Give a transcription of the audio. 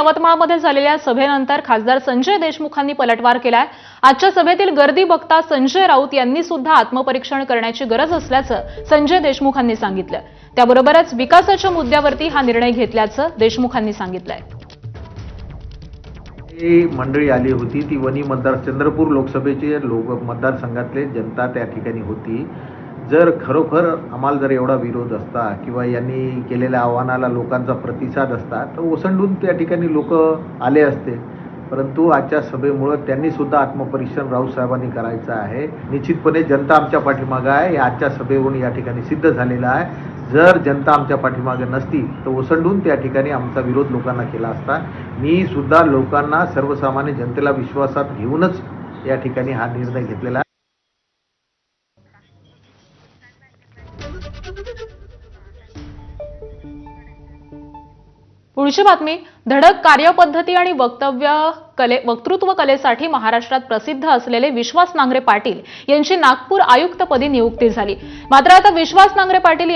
यवतमाळमध्ये झालेल्या सभेनंतर खासदार संजय देशमुखांनी पलटवार केलाय। आजच्या सभेतील गर्दी बघता संजय राऊत यांनी सुद्धा आत्मपरीक्षण करण्याची गरज असल्याचं संजय देशमुखांनी सांगितलं। त्याबरोबरच विकासाच्या मुद्द्यावरती हा निर्णय घेतल्याचं देशमुखांनी सांगितलंय। मंडळी आली होती ती वनी मतदार चंद्रपूर लोकसभेचे मतदारसंघातले जनता त्या ठिकाणी होती। जर खरोखर आम्हाला जर एवढा विरोध असता किंवा यांनी केलेल्या आव्हानाला लोकांचा प्रतिसाद असता तर ओसंडून त्या ठिकाणी लोक आले असते, परंतु आजच्या सभेमुळे त्यांनी सुद्धा आत्मपरीक्षण राऊत साहेबांनी करायचं आहे। निश्चितपणे जनता आमच्या पाठीमागे आहे, आजच्या सभेवरून या ठिकाणी सिद्ध झालेला आहे। जर जनता आमच्या पाठीमागे नसती तर ओसंडून त्या ठिकाणी आमचा विरोध लोकांना केला असता। मी सुद्धा लोकांना, सर्वसामान्य जनतेला विश्वासात घेऊनच या ठिकाणी हा निर्णय घेतलेला आहे। पुढची बातमी, धडक कार्यपद्धती आणि वक्तृत्व कलेसाठी महाराष्ट्रात प्रसिद्ध असलेले विश्वास नांगरे पाटील यांची नागपूर आयुक्तपदी नियुक्ती झाली। मात्र आता विश्वास नांगरे पाटील